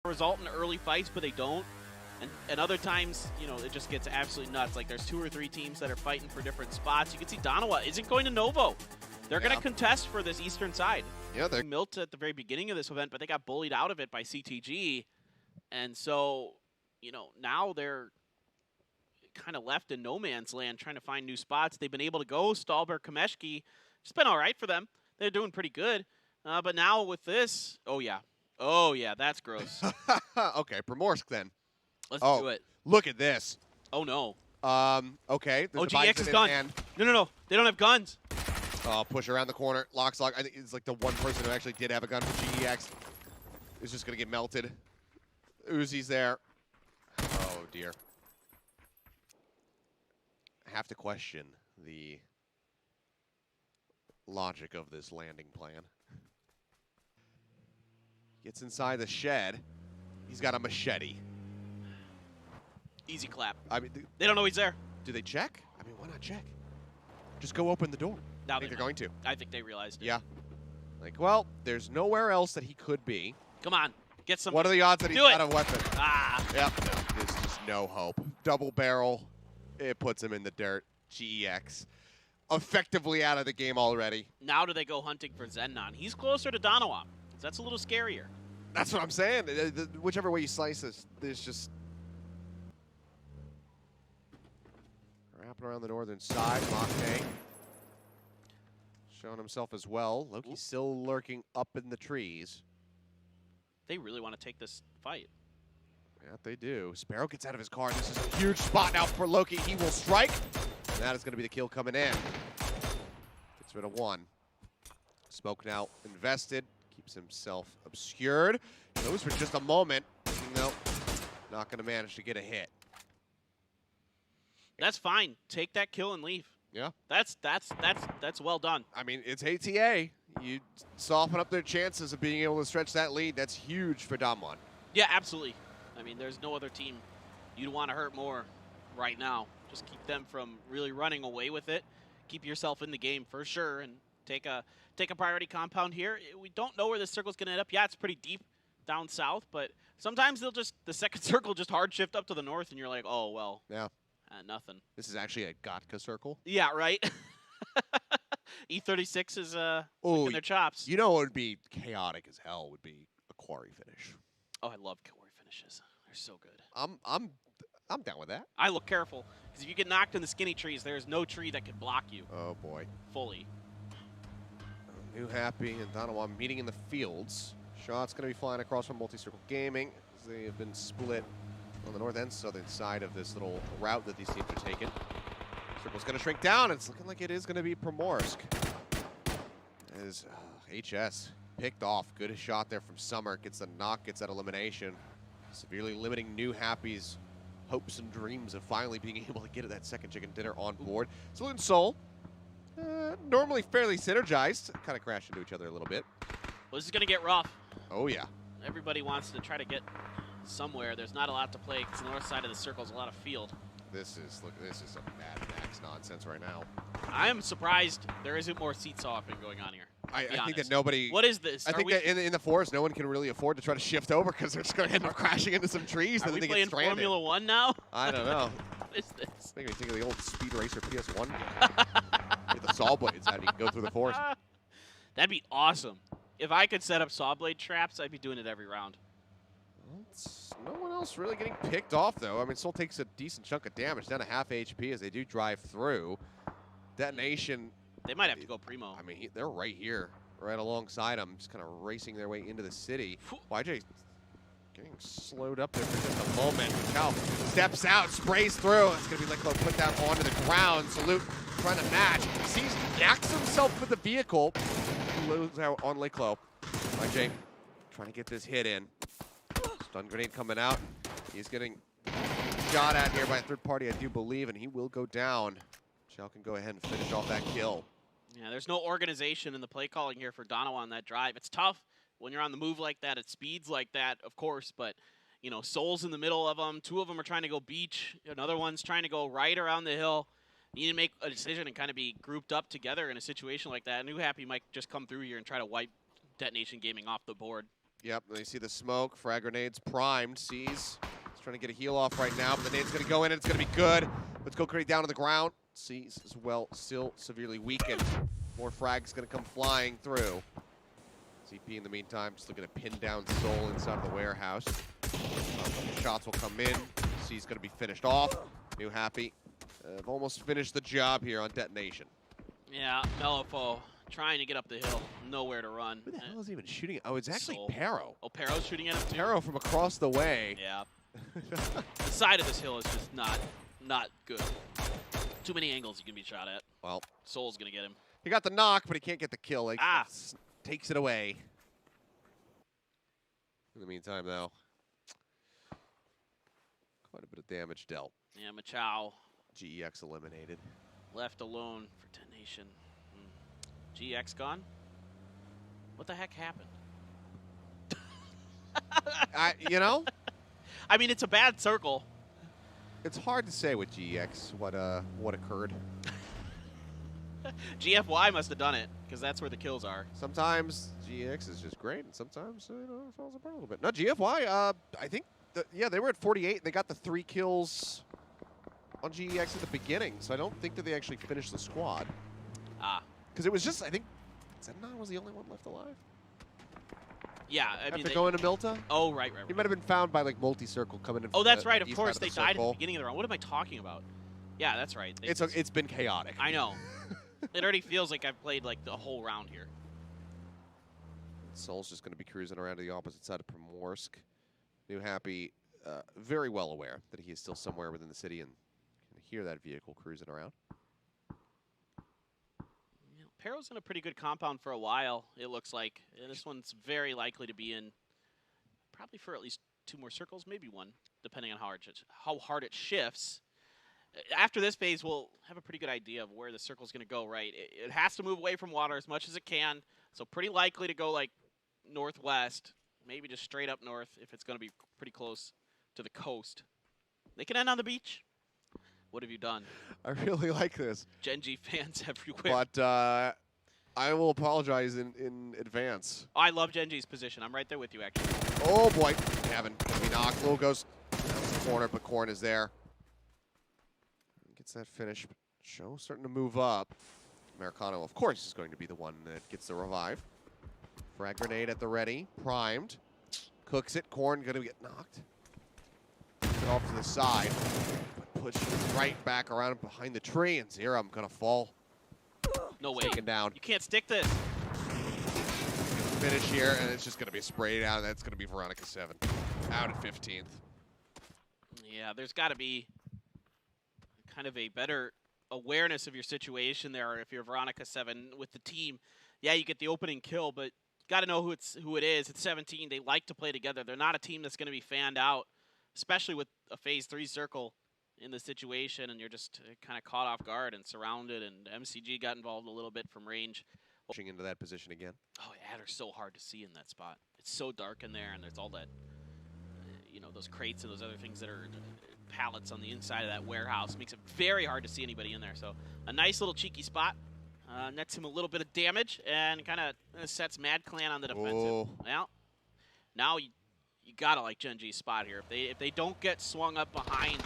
result in early fights, but they don't. And other times, you know, it just gets absolutely nuts. Like there's 2 or 3 teams that are fighting for different spots. You can see Danawa isn't going to Novo. They're going to contest for this eastern side. Yeah, they're milked at the very beginning of this event, but they got bullied out of it by CTG. And so, you know, now they're kind of left in no man's land trying to find new spots. They've been able to go Stallberg, Kameshki. It's been all right for them. They're doing pretty good. But now with this, oh yeah, that's gross. okay, Primorsk then. Let's do it. Look at this. Oh no. Okay. Oh, GX is done. No. They don't have guns. Push around the corner. Lock. I think it's like the one person who actually did have a gun for GEX is just going to get melted. Uzi's there. Oh, dear. I have to question the logic of this landing plan. Gets inside the shed. He's got a machete. Easy clap. I mean, they don't know he's there. Do they check? I mean, why not check? Just go open the door. No, I think they're going to. I think they realized it. Yeah. Like, well, there's nowhere else that he could be. Come on. Get some. What are the odds that he's out of weapon? Ah. Yep. There's just no hope. Double barrel. It puts him in the dirt. GEX. Effectively out of the game already. Now do they go hunting for Zennon? He's closer to Danawa. That's a little scarier. That's what I'm saying. Whichever way you slice this, there's just... Wrapping around the northern side. Mate showing himself as well. Loki's still lurking up in the trees. They really want to take this fight. Yeah, they do. Sparrow gets out of his car. This is a huge spot now for Loki. He will strike. And that is going to be the kill coming in. Gets rid of one. Smoke now invested. Keeps himself obscured. Goes for just a moment. Nope. Not going to manage to get a hit. That's fine. Take that kill and leave. Yeah. That's well done. I mean, it's ATA. You soften up their chances of being able to stretch that lead. That's huge for Damwon. Yeah, absolutely. I mean, there's no other team you'd want to hurt more right now. Just keep them from really running away with it. Keep yourself in the game for sure, and take a priority compound here. We don't know where this circle's going to end up. Yeah, it's pretty deep down south, but sometimes they'll just the second circle just hard shift up to the north, and you're like, oh well. Yeah. Nothing. This is actually a Gotka circle. Yeah, right. E36 is licking their chops. You know what would be chaotic as hell would be a quarry finish. Oh, I love quarry finishes. They're so good. I'm down with that. I look careful because if you get knocked in the skinny trees, there's no tree that can block you. Oh boy. Fully. New Happy and Danawa meeting in the fields. Shots going to be flying across from Multi-Circle Gaming as they have been split on the north and southern side of this little route that these teams are taking. Circle's going to shrink down. It's looking like it is going to be Primorsk. As HS picked off. Good shot there from Summer. Gets the knock, gets that elimination. Severely limiting New Happy's hopes and dreams of finally being able to get that second chicken dinner on board. Salute and Soul, normally fairly synergized. Kind of crash into each other a little bit. Well, this is going to get rough. Oh, yeah. Everybody wants to try to get somewhere. There's not a lot to play because the north side of the circle is a lot of field. This is some Mad Max nonsense right now. I am surprised there isn't more seat swapping going on here. I think that nobody... What is this? I think that in the forest, no one can really afford to try to shift over because they're just going to end up crashing into some trees. Are and we then they playing get stranded. Formula 1 now? I don't know. What is this? Making me think of the old Speed Racer PS1 with the saw blades out, you can go through the forest. That'd be awesome. If I could set up saw blade traps, I'd be doing it every round. No one else really getting picked off, though. I mean, Soul takes a decent chunk of damage, down to half HP as they do drive through. Detonation. They might have to go primo. I mean, they're right here, right alongside them, just kind of racing their way into the city. YJ getting slowed up there for just a moment. Cal steps out, sprays through. It's going to be Leklo put down onto the ground. Salute trying to match. Sees, knacks himself with the vehicle. Loses out on Leklo. YJ trying to get this hit in. Stun grenade coming out. He's getting shot at here by a third party, I do believe, and he will go down. Shell can go ahead and finish off that kill. Yeah, there's no organization in the play calling here for Danawa on that drive. It's tough when you're on the move like that, at speeds like that, of course, but, you know, Soul's in the middle of them. 2 of them are trying to go beach. Another one's trying to go right around the hill. You need to make a decision and kind of be grouped up together in a situation like that. New Happy might just come through here and try to wipe Detonation Gaming off the board. Yep, and you see the smoke. Frag grenades primed. Sees. He's trying to get a heal off right now, but the nade's going to go in. It's going to be good. Let's go down to the ground. Sees as well, still severely weakened. More frags going to come flying through. CP in the meantime, just looking to pin down Soul inside of the warehouse. Shots will come in. C's going to be finished off. New Happy. I've almost finished the job here on detonation. Yeah, Mellifo trying to get up the hill. Nowhere to run. Who the hell is even shooting? Oh, it's actually Soul. Pero. Oh, Pero's shooting at him too? Pero from across the way. Yeah. The side of this hill is just not good. Too many angles you can be shot at. Well, Soul's going to get him. He got the knock, but he can't get the kill. Like, takes it away. In the meantime, though, quite a bit of damage dealt. Yeah, Machow. GEX eliminated. Left alone for detonation. GX gone? What the heck happened? You know? I mean, it's a bad circle. It's hard to say with GEX what occurred. GFY must have done it, because that's where the kills are. Sometimes GEX is just great, and sometimes it falls apart a little bit. No, GFY, I think, they were at 48. They got the 3 kills on GEX at the beginning, so I don't think that they actually finished the squad. Because it was just, I think, Zenon was the only one left alive. Yeah, I mean, after going to Milta? Oh, right. He might have been found by, like, multi-circle coming in. Oh, that's right. Of course, they died at the beginning of the round. What am I talking about? Yeah, that's right. It's been chaotic. I know. It already feels like I've played, like, the whole round here. Soul's just going to be cruising around to the opposite side of Primorsk. New Happy, very well aware that he is still somewhere within the city and can hear that vehicle cruising around. Pero's in a pretty good compound for a while, it looks like. And this one's very likely to be in probably for at least 2 more circles, maybe 1, depending on how hard it shifts. After this phase, we'll have a pretty good idea of where the circle's going to go, right? It has to move away from water as much as it can, so pretty likely to go, like, northwest, maybe just straight up north if it's going to be pretty close to the coast. They can end on the beach. What have you done? I really like this. Gen.G fans everywhere. But I will apologize in advance. Oh, I love Gen.G's position. I'm right there with you, actually. Oh, boy. Kevin, we knock. Lil goes down to the corner, but Korn is there. Gets that finish. Show starting to move up. Americano, of course, is going to be the one that gets the revive. Frag grenade at the ready. Primed. Cooks it. Korn going to get knocked. Gets it off to the side. Push right back around behind the tree, and Zerum gonna fall. No way. Taken down. You can't stick this. Finish here, and it's just gonna be sprayed out, and that's gonna be Veronica 7. Out at 15th. Yeah, there's gotta be kind of a better awareness of your situation there if you're Veronica 7 with the team. Yeah, you get the opening kill, but you gotta know who it is. It's 17. They like to play together. They're not a team that's gonna be fanned out, especially with a phase 3 circle in the situation, and you're just kind of caught off guard and surrounded, and MCG got involved a little bit from range. Pushing into that position again. Oh, Adder's so hard to see in that spot. It's so dark in there, and there's all that, those crates and those other things that are pallets on the inside of that warehouse. Makes it very hard to see anybody in there. So a nice little cheeky spot. Nets him a little bit of damage, and kind of sets Mad Clan on the defensive. Oh. Well, now you gotta like Gen.G's spot here. If they don't get swung up behind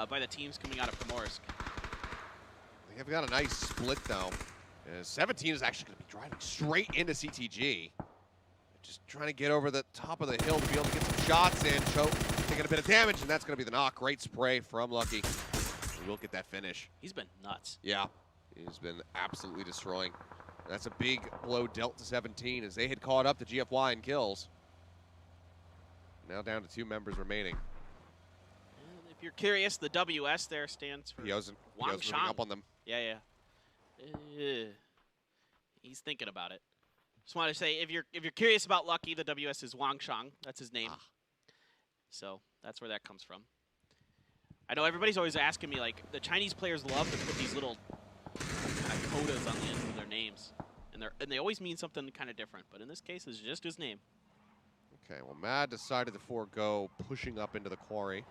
by the teams coming out of Primorsk. They have got a nice split, though. 17 is actually going to be driving straight into CTG. Just trying to get over the top of the hill to be able to get some shots in. Choke taking a bit of damage, and that's going to be the knock. Great spray from Lucky. We will get that finish. He's been nuts. Yeah, he's been absolutely destroying. That's a big blow dealt to 17 as they had caught up to GFY in kills. Now down to 2 members remaining. If you're curious, the WS there stands for Wangshan. Up on them. Yeah. He's thinking about it. Just wanted to say, if you're curious about Lucky, the WS is Wangshan. That's his name. So that's where that comes from. I know everybody's always asking me, like, the Chinese players love to put these little codas on the end of their names, and they always mean something kind of different. But in this case, it's just his name. Okay. Well, Mad decided to forego pushing up into the quarry.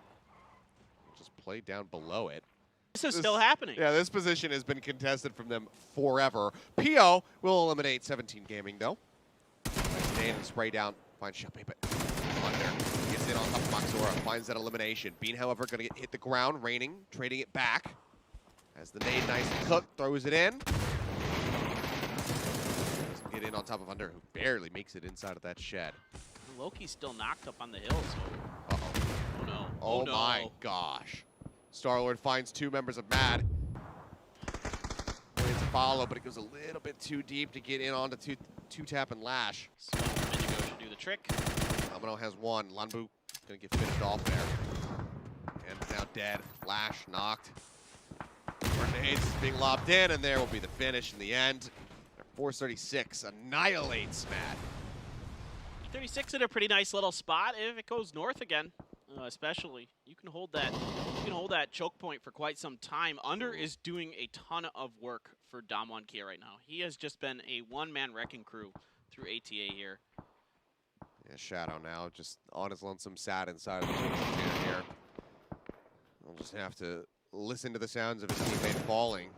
Just play down below it. This is still happening. Yeah, this position has been contested from them forever. Pio will eliminate 17 Gaming, though. Nice nade and spray down finds Shelby, but Under gets in on top of maczora, finds that elimination. Bean, however, going to hit the ground, raining, trading it back. As the nade nice and cooked, throws it in. Doesn't get in on top of Under, who barely makes it inside of that shed. Loki's still knocked up on the hill, so... Uh-oh. Oh, no. Oh, no. my gosh. Star-Lord finds 2 members of MAD. It's a follow, but it goes a little bit too deep to get in onto two-tap and Lash. So Indigo should do the trick. Domino has 1. Lanbu gonna get finished off there. And now dead. Lash knocked. Grenades being lobbed in, and there will be the finish in the end. 436 annihilates MAD. 36 in a pretty nice little spot. If it goes north again, especially, you can hold that. You can hold that choke point for quite some time. Under is doing a ton of work for Damwon Kia right now. He has just been a one-man wrecking crew through ATA here. Yeah, Shadow now just on his lonesome sat inside of the chair here. We'll just have to listen to the sounds of his teammate falling.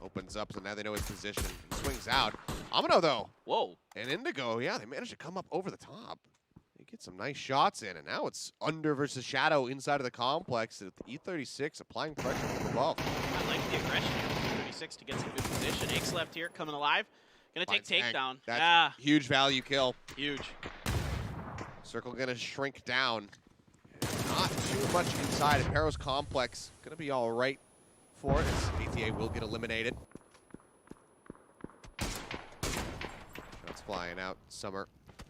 Opens up, so now they know his position. He swings out. Amino, though. Whoa. And Indigo, yeah, they managed to come up over the top. They get some nice shots in, and now it's Under versus Shadow inside of the complex. With E36 applying pressure from above. I like the aggression here. 36 to get some good position. Aches left here, coming alive. Gonna take takedown. That's a huge value kill. Huge. Circle gonna shrink down. Not too much inside of Perro's complex. Gonna be all right for it. ATA will get eliminated. Shots flying out. Summer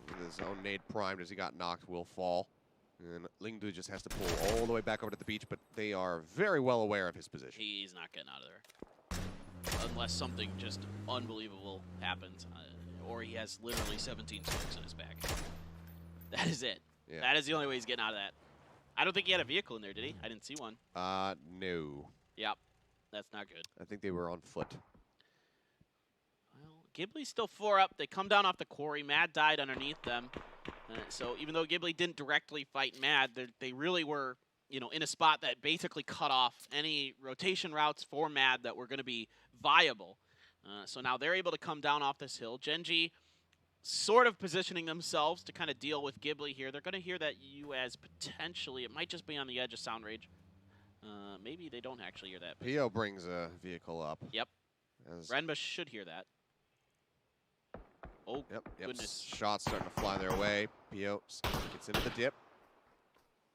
with his own nade primed as he got knocked will fall. And Lingdu just has to pull all the way back over to the beach, but they are very well aware of his position. He's not getting out of there. Unless something just unbelievable happens. Or he has literally 17 smokes in his back. That is it. Yeah. That is the only way he's getting out of that. I don't think he had a vehicle in there, did he? I didn't see one. No. Yep. That's not good. I think they were on foot. Well, GHIBLI's still 4 up. They come down off the quarry. MAD died underneath them. So even though GHIBLI didn't directly fight MAD, they really were, you know, in a spot that basically cut off any rotation routes for MAD that were going to be viable. So now they're able to come down off this hill. Gen.G sort of positioning themselves to kind of deal with GHIBLI here. They're going to hear that you as potentially, it might just be on the edge of sound range. Maybe they don't actually hear that. Pio brings a vehicle up. Yep. Renba should hear that. Oh, yep. goodness. Shots starting to fly their way. Pio gets into the dip.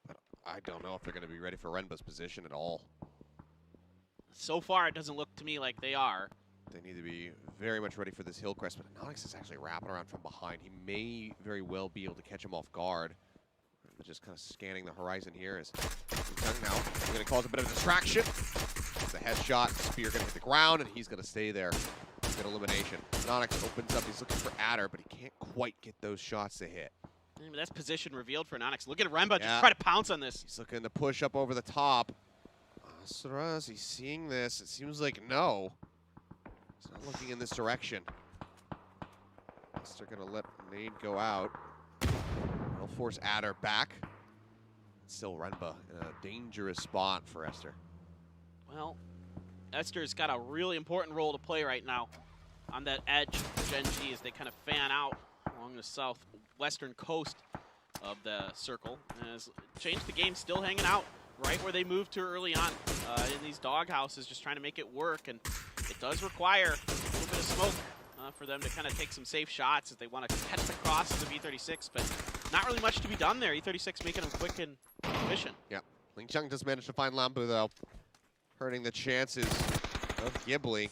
But I don't know if they're going to be ready for Renba's position at all. So far, it doesn't look to me like they are. They need to be very much ready for this hill crest, but Inonix is actually wrapping around from behind. He may very well be able to catch him off guard. They're just kind of scanning the horizon here as now he's going to cause a bit of a distraction. It's a headshot. Spear going to hit the ground, and he's going to stay there. Good elimination. Inonix opens up. He's looking for Adder, but he can't quite get those shots to hit. That's position revealed for Inonix. Look at Renba just try to pounce on this. He's looking to push up over the top. Asura, is he seeing this? It seems like no. He's not looking in this direction. Esther going to let nade go out. He'll force Adder back. Still Renba in a dangerous spot for Esther. Well, Esther's got a really important role to play right now on that edge for Gen.G as they kind of fan out along the southwestern coast of the circle. As Change the Game still hanging out right where they moved to early on in these doghouses, just trying to make it work. And it does require a little bit of smoke for them to kind of take some safe shots as they want to catch the crosses of E36, but not really much to be done there. E36 making them quick and efficient. Yeah, Ling Chung just managed to find Lambu though, hurting the chances of GHIBLI.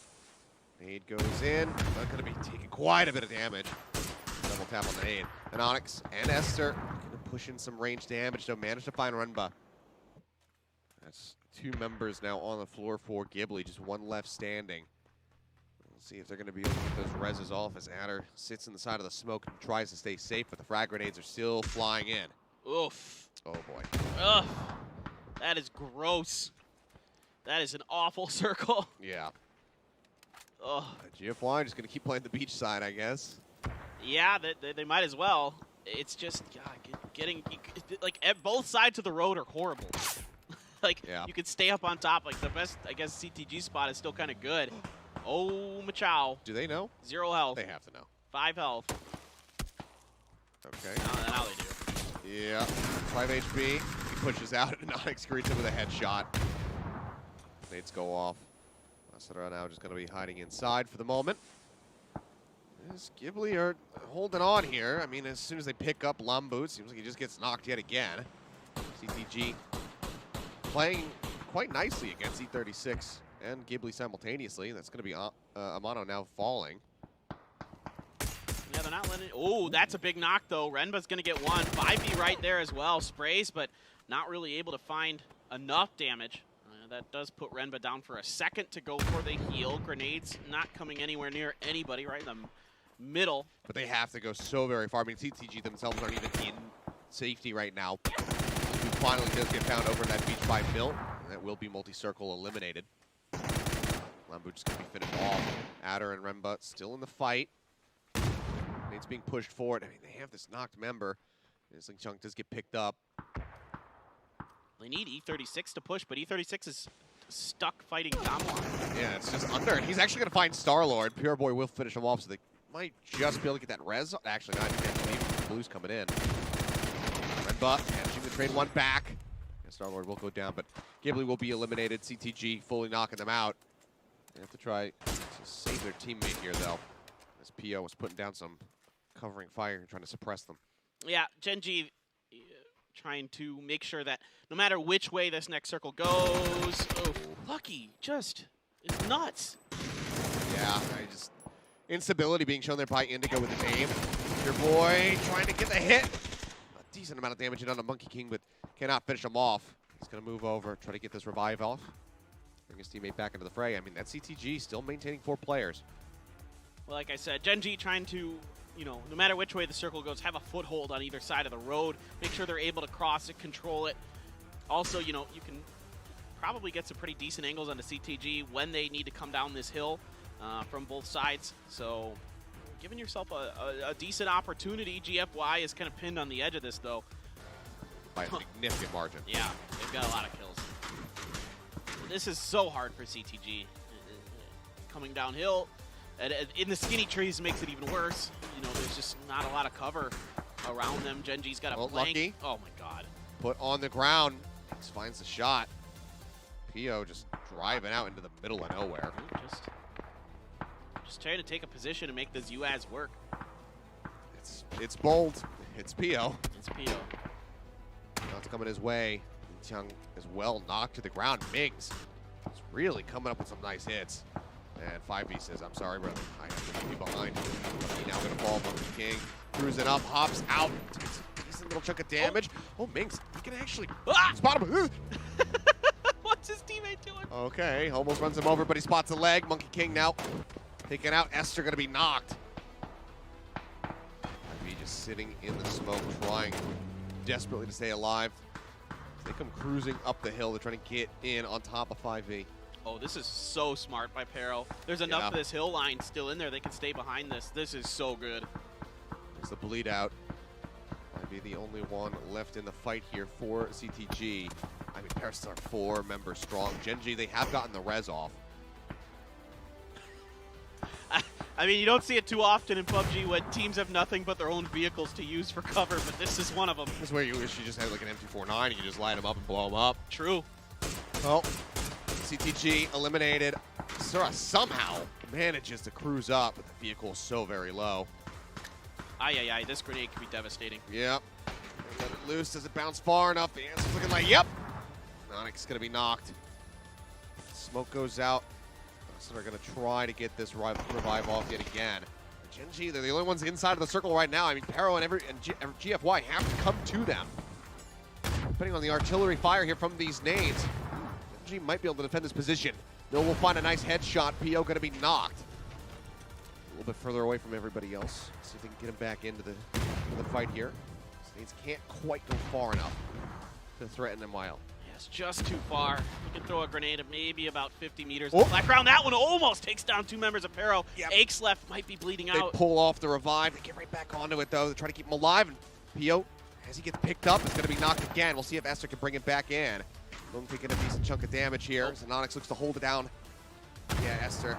Nade goes in, not going to be taking quite a bit of damage. Double tap on the nade. Inonix and Esther going to push in some range damage, though managed to find Renba. That's 2 members now on the floor for GHIBLI, just 1 left standing. We'll see if they're going to be able to get those reses off as Adder sits in the side of the smoke and tries to stay safe, but the frag grenades are still flying in. Oof. Oh boy. Ugh. That is gross. That is an awful circle. Yeah. Ugh. GFY just going to keep playing the beach side, I guess. Yeah, they might as well. It's just getting like both sides of the road are horrible. Like you could stay up on top. Like the best, I guess, CTG spot is still kind of good. Oh, Machow. Do they know? 0 health. They have to know. 5 health. Okay. Now they do. Yeah, 5 HP. He pushes out, and Inonix greets him with a headshot. Nades go off. Asura now just going to be hiding inside for the moment. As GHIBLI are holding on here. I mean, as soon as they pick up Lambu, seems like he just gets knocked yet again. CTG playing quite nicely against E36 and GHIBLI simultaneously. That's going to be Amano now falling. Yeah, they're not letting. Oh, that's a big knock, though. Renba's going to get one. 5B right there as well. Sprays, but not really able to find enough damage. That does put Renba down for a second to go for the heal. Grenades not coming anywhere near anybody right in the middle. But they have to go so very far. I mean, CTG themselves aren't even in safety right now. Who finally does get found over that beach by Mill. And that will be multi-circle eliminated. Lambu just going to be finished off. Adder and Renba still in the fight. It's being pushed forward. I mean, they have this knocked member. Sling Chunk does get picked up. They need E36 to push, but E36 is stuck fighting Danawa. Yeah, it's just under. He's actually going to find Star-Lord. Pure Boy will finish him off, so they might just be able to get that res. Actually, not. I can't believe the Blues coming in. Renba managing to trade one back. And Star-Lord will go down, but GHIBLI will be eliminated. CTG fully knocking them out. They have to try to save their teammate here, though. As Pio was putting down some covering fire and trying to suppress them. Yeah, Gen.G trying to make sure that no matter which way this next circle goes, oh, Lucky just is nuts. Yeah, instability being shown there by Indigo with the name. Your boy trying to get the hit. A decent amount of damage in on the Monkey King, but cannot finish him off. He's going to move over, try to get this revive off. Bring his teammate back into the fray. I mean, that CTG still maintaining 4 players. Well, like I said, Gen.G trying to, you know, no matter which way the circle goes, have a foothold on either side of the road. Make sure they're able to cross it, control it. Also, you know, you can probably get some pretty decent angles on the CTG when they need to come down this hill from both sides. So, giving yourself a decent opportunity. GFY is kind of pinned on the edge of this, though. By a significant margin. Yeah, they've got a lot of kills. This is so hard for CTG. Coming downhill. And in the skinny trees makes it even worse. You know, there's just not a lot of cover around them. Gen.G's got a blank. Lucky. Oh my god. Put on the ground. Just finds the shot. Pio just driving out into the middle of nowhere. Just trying to take a position and make this UAZ work. It's bold. It's Pio. It's Pio. Now it's coming his way. Chung as well knocked to the ground. Mings is really coming up with some nice hits. And 5B says, I'm sorry, brother. I have to be behind. He now going to fall. Monkey King cruising up, hops out. Takes a decent little chunk of damage. Oh, Mings, he can actually spot him. What's his teammate doing? Okay, almost runs him over, but he spots a leg. Monkey King now taken out. Esther going to be knocked. 5B just sitting in the smoke, trying desperately to stay alive. They come cruising up the hill. They're trying to get in on top of 5B. Oh, this is so smart by Pero. There's enough of this hill line still in there. They can stay behind this. This is so good. There's the bleed out. Might be the only one left in the fight here for CTG. I mean, Paris are 4 members strong. Gen.G, they have gotten the res off. I mean, you don't see it too often in PUBG when teams have nothing but their own vehicles to use for cover, but this is one of them. This is where you wish you just had like an M249 and you just light them up and blow them up. True. Well, CTG eliminated. Asura somehow manages to cruise up, but the vehicle is so very low. Aye, this grenade could be devastating. Yep. Let it loose. Does it bounce far enough? The answer's looking like, yep. Inonix is going to be knocked. Smoke goes out. Asura going to try to get this revive off yet again. Gen.G, they're the only ones inside of the circle right now. I mean, Pero and GFY have to come to them. Depending on the artillery fire here from these nades, Gen.G might be able to defend this position. Mill will find a nice headshot. Pio going to be knocked. A little bit further away from everybody else. See if they can get him back into the fight here. Nades can't quite go far enough to threaten them while. Yes, just too far. You can throw a grenade at maybe about 50 meters. Oh. Black ground, that one almost takes down 2 members of Pero. Yep. Aches left might be bleeding out. They pull off the revive. They get right back onto it, though. They try to keep him alive. And Pio, as he gets picked up, is going to be knocked again. We'll see if Esther can bring him back in. Lone taking a decent chunk of damage here. As Inonix looks to hold it down. Yeah, Esther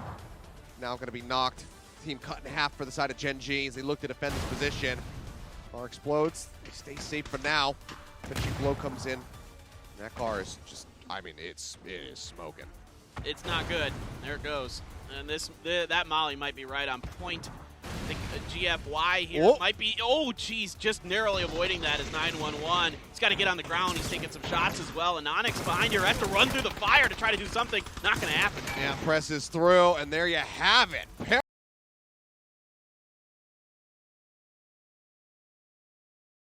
now going to be knocked. Team cut in half for the side of Gen.G as they look to defend this position. Car explodes. They stay safe for now. Finishing blow comes in. And that car is just, I mean, it is smoking. It's not good. There it goes. And that molly might be right on point. I think GFY here might be, oh geez, just narrowly avoiding that as 911. He's got to get on the ground. He's taking some shots as well. And Inonix behind here has to run through the fire to try to do something. Not going to happen. Yeah, presses through, and there you have it.